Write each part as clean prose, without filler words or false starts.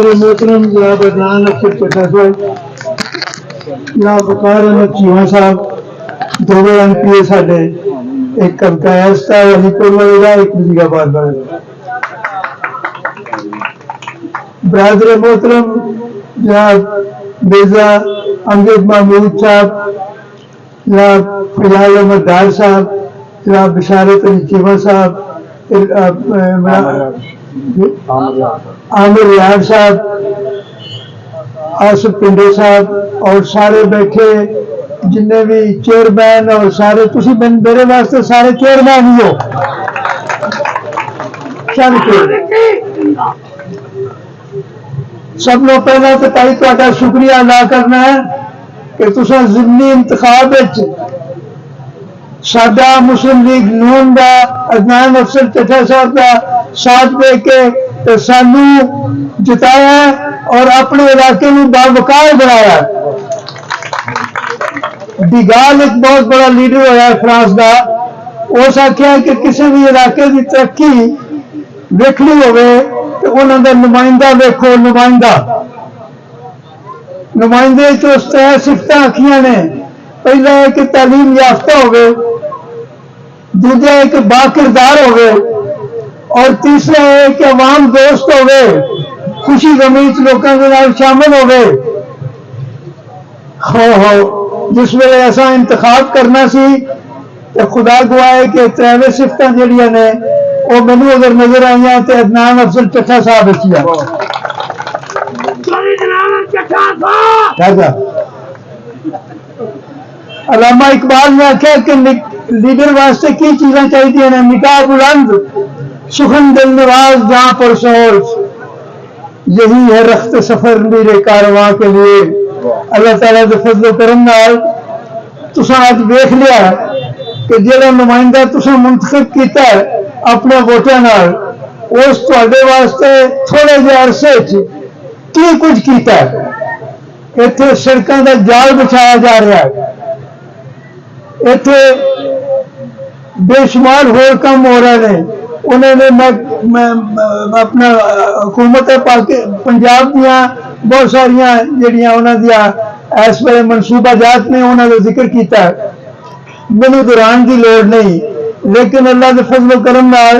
मोहतरम जनाब अदनान अख्तर चट्टा साहब, जनाब वकार अहमद चीमा साहब, दोनों MP साढ़े, एक कविता ऐसा अलीपुर वाले एक वजीराबाद वाले। बरादर मोहतरम जनाब मिर्जा अमजद महमूद साहब, जनाब फिलहाल अहमद डार साहब, जनाब बिशारत अली चीमा साहब, आमिर रियाज साहब, आसिफ पिंडे साहब और सारे बैठे जिन्हें भी चेयरमैन और सारे तुसी मेरे वास्ते सारे चेयरमैन ही हो। सब लोग पहला तो भाई तुहाडा शुक्रिया अदा करना है कि तुसा ज़िमनी इंतखाब साडा मुस्लिम लीग नून का अदनान अफसर चट्टा साहब का साथ दे के सानू जिताया और अपने इलाके में बावकार बनाया। डिगाल एक बहुत बड़ा लीडर होया फ्रांस का, उस आख्या कि किसी भी इलाके की तरक्की वेखनी होवे तो उन्होंने नुमाइंदा वेखो। नुमाइंदे तो त्रै सिफत आखियां ने, पहला है कि तालीम याफ्ता होवे, दूजा है कि बाकिरदार होवे और तीसरा है कि अवाम दोस्त होवे, खुशी गमी लोगों के नाल शामिल होवे। हो जिस वे ऐसा इंतखाब करना सी तो खुदा गवाह है कि त्रै सिफत जड़ियां ने वो मैनू अगर नजर आई तो अदनान अफसर चट्टा साहब बचिया। अलामा इकबाल ने आख्या कि लीडर वास्ते की चीज़ां चाहिए ने, निकाह बुलंद, सुखन दिल नवाज, जहां पर सोच, यही है रख्त सफर मेरे कारवां के लिए। अल्लाह ताला के फजल करम नाल तुसां अज वेख लिया कि जिहड़ा नुमाइंदा तुसां मुंतखब कीता अपने वोटां नाल, उस तुहाडे वास्ते थोड़े जे अरसे की कुछ कीता। इत्थे सड़कों का जाल बिछाया जा रहा है, इत्थे बेशुमार होर काम हो रहे हैं। उन्होंने अपना हुकूमत पंजाब दियां बहुत सारिया जड़ियां उन्होंने इस वे मनसूबाजात ने उन्होंने जिक्र किया, मैनू दोहराने की लोड़ नहीं, लेकिन अल्लाह के फजल करम नाल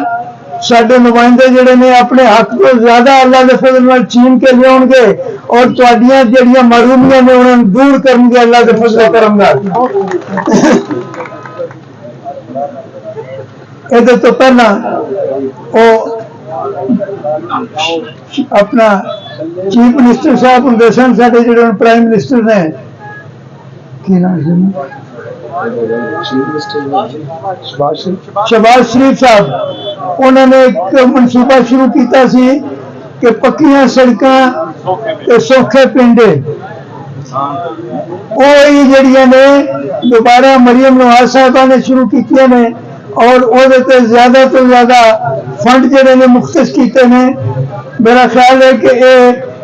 साडे नुमाइंदे जिहड़े ने अपने हक तो ज्यादा अल्लाह के फजल नाल छीन के लियाउणगे और तुहाडीआं जिहड़ियां महरूमियां ने उन्होंने दूर करनगे अल्लाह के फजल करम नाल। इहदे तो पहला वो अपना चीफ मिनिस्टर साहब होंदे सन, साडे जिहड़े प्राइम मिनिस्टर ने की नाम शहबाज शरीफ साहब, उन्होंने एक मनसूबा शुरू किया सी कि पक्कियां सड़कां ते सौखे पिंड जड़ियां ने दोबारा मरियम नवाज साहबा ने शुरू की ने और वो ज्यादा तो ज्यादा फंड जड़े ने मुख्तस किए ने। मेरा ख्याल है कि ये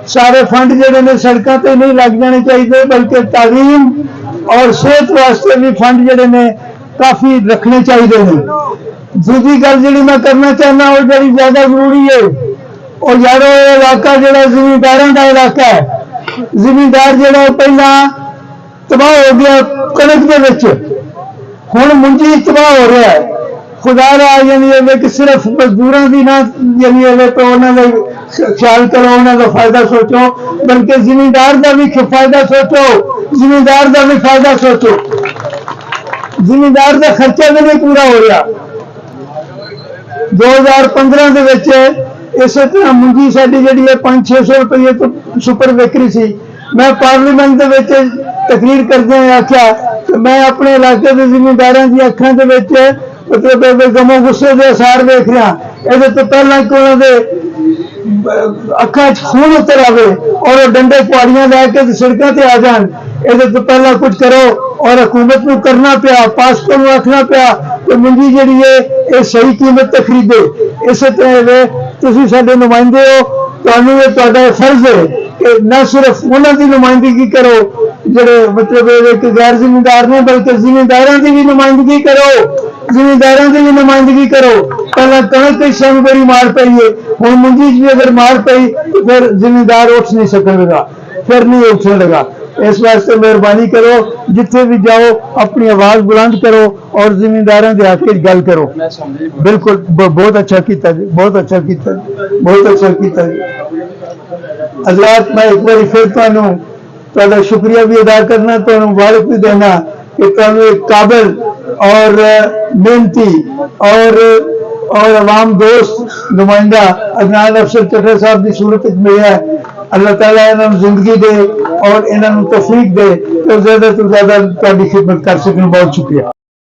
सारे फंड जड़े ने सड़कों पर नहीं लग जाने चाहिए, बल्कि तालीम और सेहत वास्ते भी फंड जड़े ने काफी रखने चाहिए ने। दूसरी गल जी मैं करना चाहना और बड़ी ज्यादा जरूरी है, और यारो ये इलाका जरा जिमींदारों का इलाका है। जिमींदार जरा पहला तबाह हो गया कणक के, हुण मुंजी तबाह हो रहा है। खुदा यानी कि सिर्फ मजदूरों की ना यानी उन्होंने ख्याल करो, उन्होंने फायदा सोचो, बल्कि जिमींदार का भी फायदा सोचो, जिमींदार का भी फायदा सोचो। जिमींदार का खर्चा भी नहीं पूरा हो रहा। 2015 के इस तरह मुंजी साड़ी जी 500-600 रुपये तो सुपर विकरी सी। मैं पार्लीमेंट के तकरीर करदे आख्या कि मैं अपने इलाके के जिमींदारों की अखां के मतलब गमो गुस्से के असार देख रहा। ये तो पहला कि उन्होंने अखा खून उतर आवे और डंडे कुआड़ियां लैके सड़कों पर आ जान। ये तो पहला कुछ करो और हुकूमत को करना पिया, पासपों को रखना पिया कि मुंजी जी है ये सही कीमत पर खरीदे। इस तरह तुम साडे नुमाइंदे हो, तुहानू ये तुहाडा फर्ज है کہ نہ صرف انہوں کی نمائندگی کرو جڑے مطلب کہ غیر ذمہ دار نے بلکہ ذمہ داراں کی بھی نمائندگی کرو ذمہ داراں کی بھی نمائندگی کرو پہلے کنک کے حصے میں بڑی مار پئی ہے ہوں منجی بھی اگر مار پئی تو پھر ذمہ دار اٹھ نہیں سکے گا پھر نہیں اٹھنے لگا اس واسطے مہربانی کرو جتنے بھی جاؤ اپنی آواز بلند کرو اور ذمہ داراں دے حق وچ گل کرو بالکل بہت اچھا کیتا جی بہت اچھا کیتا جی بہت اچھا کیتا جی حضرات میں ایک بار پھر تمہیں شکریہ بھی ادا کرنا تمہیں مبارک بھی دینا کہ تمہیں ایک قابل اور محنتی اور عوام دوست نمائندہ عدنان افسر چٹر صاحب کی صورت ملیا ہے اللہ تعالیٰ انہوں زندگی دے اور انہوں توفیق دے تو زیادہ تر زیادہ تاری خدمت کر سکیں بہت شکریہ